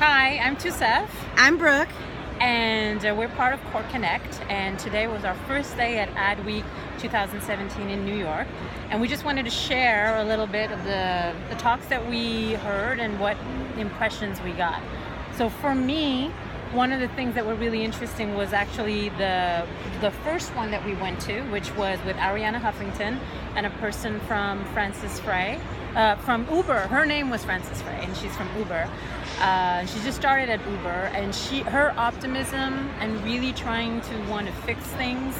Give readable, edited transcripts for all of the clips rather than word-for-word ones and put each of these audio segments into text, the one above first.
Hi, I'm Touseef. I'm Brooke. And we're part of CoreConnect. And today was our first day at Adweek 2017 in New York. And we just wanted to share a little bit of the talks that we heard and what impressions we got. So for me, one of the things that were really interesting was actually the first one that we went to, which was with Arianna Huffington and a person from Frances Frey, from Uber. Her name was Frances Frey, and she's from Uber. She just started at Uber, and her optimism and really trying to want to fix things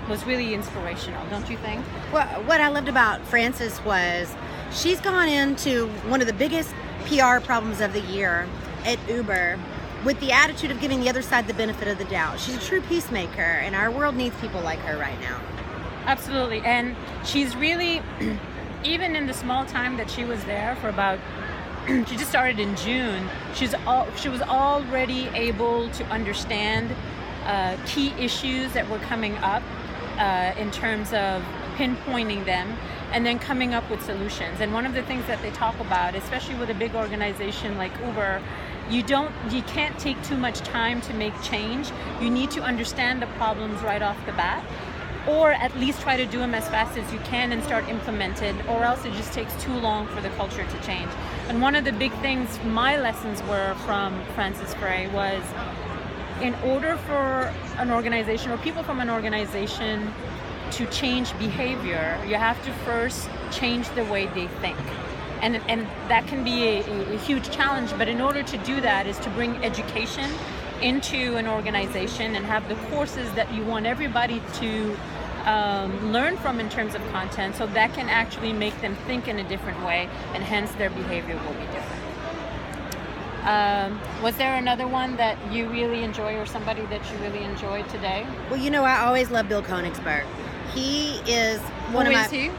was really inspirational, don't you think? Well, what I loved about Frances was she's gone into one of the biggest PR problems of the year at Uber with the attitude of giving the other side the benefit of the doubt. She's a true peacemaker, and our world needs people like her right now. Absolutely, and she's really, even in the small time that she was there for about, she just started in June, she was already able to understand key issues that were coming up in terms of pinpointing them and then coming up with solutions. And one of the things that they talk about, especially with a big organization like Uber, you can't take too much time to make change. You need to understand the problems right off the bat, or at least try to do them as fast as you can and start implemented, or else it just takes too long for the culture to change. And one of the big things, my lessons were from Frances Frey, was in order for an organization or people from an organization to change behavior, you have to first change the way they think. And that can be a huge challenge, but in order to do that is to bring education into an organization and have the courses that you want everybody to learn from in terms of content, so that can actually make them think in a different way, and hence their behavior will be different. Was there another one that you really enjoy, or somebody that you really enjoyed today? Well, you know, I always love Bill Konigsberg. He is one of my... Who is he?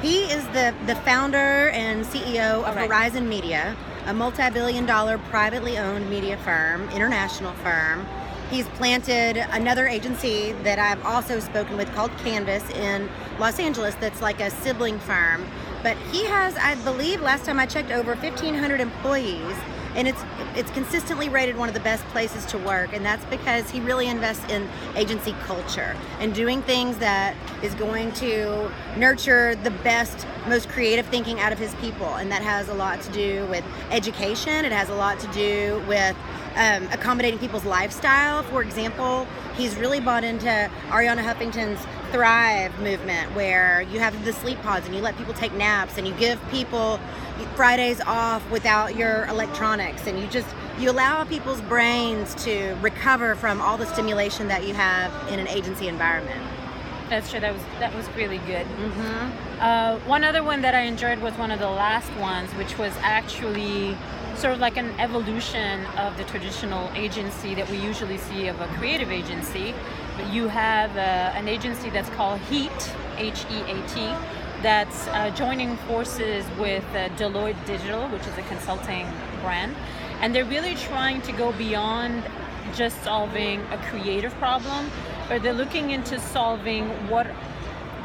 He is the founder and CEO of Horizon Media, a multi-billion-dollar privately owned media firm, international firm. He's planted another agency that I've also spoken with called Canvas in Los Angeles that's like a sibling firm. But he has, I believe, last time I checked, over 1,500 employees. And it's consistently rated one of the best places to work, and that's because he really invests in agency culture and doing things that is going to nurture the best, most creative thinking out of his people. And that has a lot to do with education. It has a lot to do with accommodating people's lifestyle. For example, he's really bought into Arianna Huffington's Thrive movement, where you have the sleep pods and you let people take naps and you give people Fridays off without your electronics, and you allow people's brains to recover from all the stimulation that you have in an agency environment. That's true. That was really good. Mm-hmm. One other one that I enjoyed was one of the last ones, which was actually sort of like an evolution of the traditional agency that we usually see of a creative agency. But you have an agency that's called HEAT, H-E-A-T, that's joining forces with Deloitte Digital, which is a consulting brand. And they're really trying to go beyond just solving a creative problem, but they're looking into solving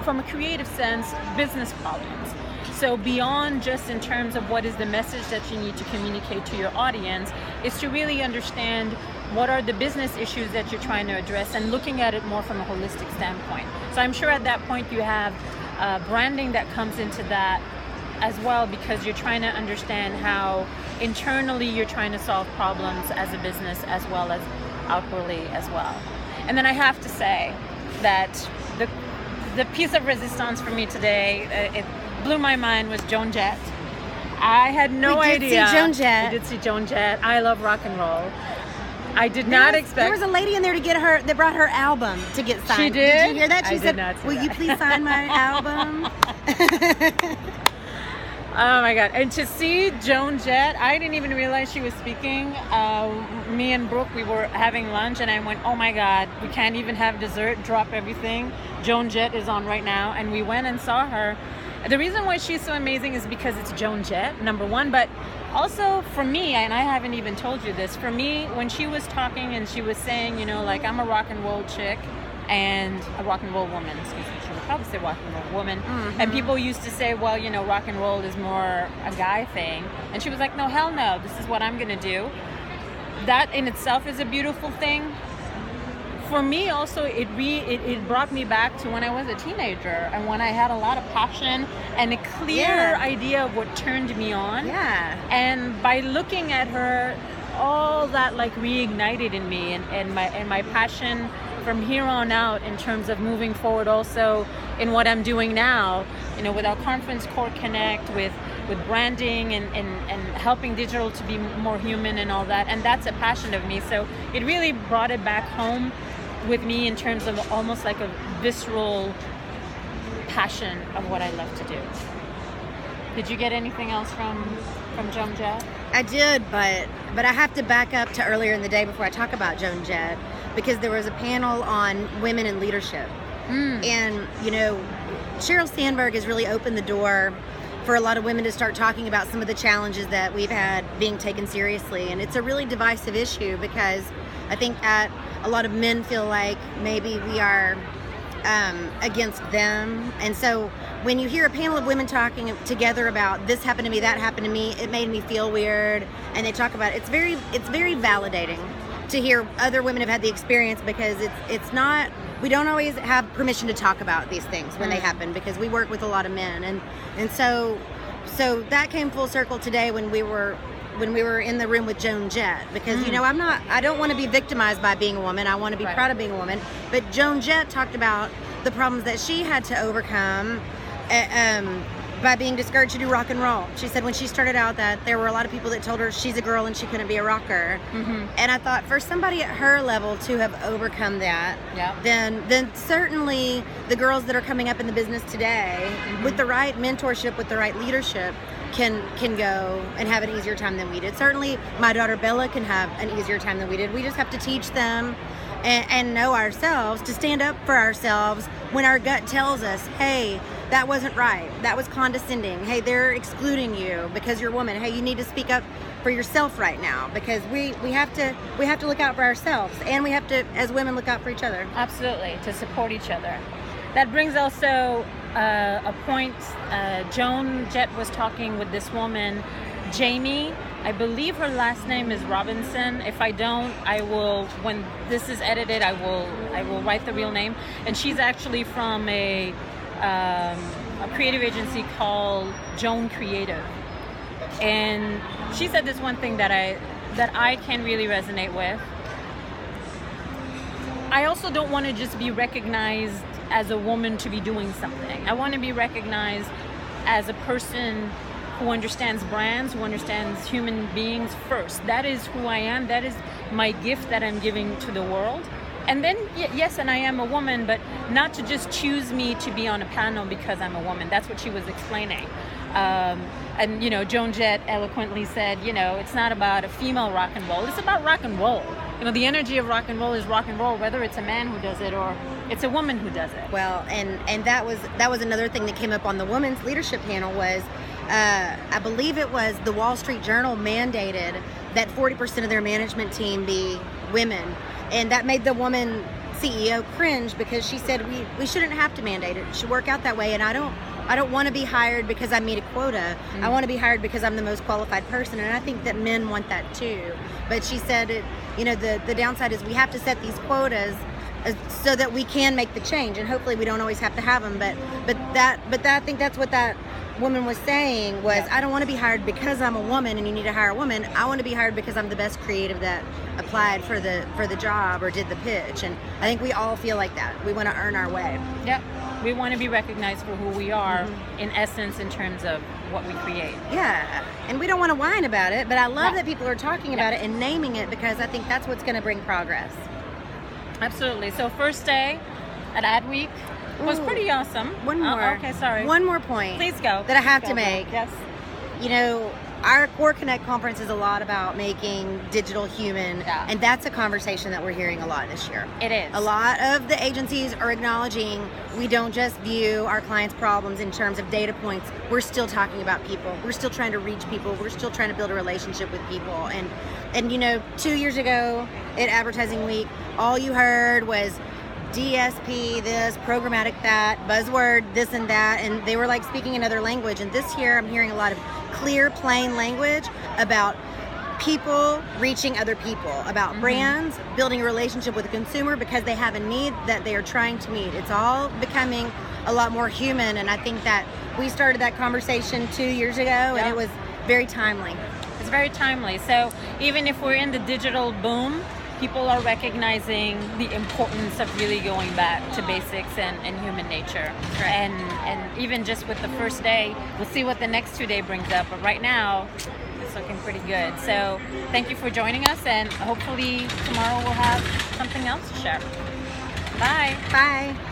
from a creative sense, business problems. So beyond just in terms of what is the message that you need to communicate to your audience, is to really understand what are the business issues that you're trying to address, and looking at it more from a holistic standpoint. So I'm sure at that point you have branding that comes into that as well, because you're trying to understand how internally you're trying to solve problems as a business as well as outwardly as well. And then I have to say that the piece of resistance for me today, it blew my mind, was Joan Jett. I had no idea. We did see Joan Jett. We did see Joan Jett. I love rock and roll. I did not expect. There was a lady in there that brought her album to get signed. She did? Did you hear that? She I said, did not see "Will that. you please sign my album?" Oh my God. And to see Joan Jett, I didn't even realize she was speaking. Me and Brooke, we were having lunch, and I went, oh my God, we can't even have dessert, drop everything. Joan Jett is on right now. And we went and saw her. The reason why she's so amazing is because it's Joan Jett, number one, but also for me, and I haven't even told you this, for me, when she was talking and she was saying, you know, like, I'm a rock and roll chick, and a rock and roll woman, excuse me, she would probably say rock and roll woman. And people used to say, well, you know, rock and roll is more a guy thing. And she was like, no, hell no, this is what I'm going to do. That in itself is a beautiful thing. For me also, it brought me back to when I was a teenager and when I had a lot of passion and a clear idea of what turned me on. Yeah. And by looking at her, all that like reignited in me and my passion from here on out in terms of moving forward also in what I'm doing now, you know, with our conference CoreConnect, with branding and helping digital to be more human and all that. And that's a passion of me. So it really brought it back home with me in terms of almost like a visceral passion of what I love to do. Did you get anything else from Joan Jett? I did, but I have to back up to earlier in the day before I talk about Joan Jett, because there was a panel on women in leadership. And, you know, Sheryl Sandberg has really opened the door for a lot of women to start talking about some of the challenges that we've had being taken seriously. And it's a really divisive issue because I think that a lot of men feel like maybe we are against them. And so when you hear a panel of women talking together about this happened to me, that happened to me, it made me feel weird. And they talk about it. It's very validating to hear other women have had the experience, because it's not, we don't always have permission to talk about these things when they happen, because we work with a lot of men. And so that came full circle today when we were in the room with Joan Jett, because you know, I don't want to be victimized by being a woman. I want to be proud of being a woman. But Joan Jett talked about the problems that she had to overcome by being discouraged to do rock and roll. She said when she started out that there were a lot of people that told her she's a girl and she couldn't be a rocker. And I thought for somebody at her level to have overcome that, then certainly the girls that are coming up in the business today with the right mentorship, with the right leadership, can go and have an easier time than we did. Certainly my daughter Bella can have an easier time than we did. We just have to teach them and know ourselves to stand up for ourselves when our gut tells us, hey, that wasn't right, that was condescending, hey, they're excluding you because you're a woman, hey, you need to speak up for yourself right now, because we have to look out for ourselves, and we have to, as women, look out for each other. Absolutely, to support each other. That brings also a point. Joan Jett was talking with this woman, Jamie. I believe her last name is Robinson. If I don't, I will, when this is edited, I will write the real name. And she's actually from a creative agency called Joan Creative. And she said this one thing that I can really resonate with. I also don't want to just be recognized as a woman to be doing something. I want to be recognized as a person who understands brands, who understands human beings first. That is who I am. That is my gift that I'm giving to the world. And then, yes, and I am a woman, but not to just choose me to be on a panel because I'm a woman. That's what she was explaining. And, you know, Joan Jett eloquently said, you know, it's not about a female rock and roll. It's about rock and roll. You know, the energy of rock and roll is rock and roll, whether it's a man who does it or it's a woman who does it. Well, and that was another thing that came up on the women's leadership panel was, I believe it was the Wall Street Journal mandated that 40% of their management team be women. And that made the woman CEO cringe, because she said we shouldn't have to mandate it. It should work out that way. And I don't want to be hired because I meet a quota. I want to be hired because I'm the most qualified person. And I think that men want that too. But she said, the downside is we have to set these quotas so that we can make the change. And hopefully we don't always have to have them. But I think that's what that woman was saying was, I don't want to be hired because I'm a woman and you need to hire a woman. I want to be hired because I'm the best creative that applied for the job or did the pitch. And I think we all feel like that. We want to earn our way. Yep. We want to be recognized for who we are in essence in terms of what we create. Yeah. And we don't want to whine about it, but I love that people are talking about it and naming it, because I think that's what's going to bring progress. Absolutely. So first day at Adweek was pretty awesome. One more. Okay, sorry. One more point. Please go. That I have to make. Yes. You know, our CoreConnect Conference is a lot about making digital human, and that's a conversation that we're hearing a lot this year. It is. A lot of the agencies are acknowledging we don't just view our clients' problems in terms of data points. We're still talking about people. We're still trying to reach people. We're still trying to build a relationship with people. And you know, 2 years ago at Advertising Week, all you heard was DSP this, programmatic that, buzzword this and that, and they were like speaking another language. And this year I'm hearing a lot of clear, plain language about people reaching other people, about brands building a relationship with the consumer because they have a need that they are trying to meet. It's all becoming a lot more human, and I think that we started that conversation 2 years ago, and it was very timely. It's very timely. So even if we're in the digital boom, people are recognizing the importance of really going back to basics and human nature. Right. And even just with the first day, we'll see what the next 2 days brings up. But right now, it's looking pretty good. So thank you for joining us, and hopefully tomorrow we'll have something else to share. Bye. Bye.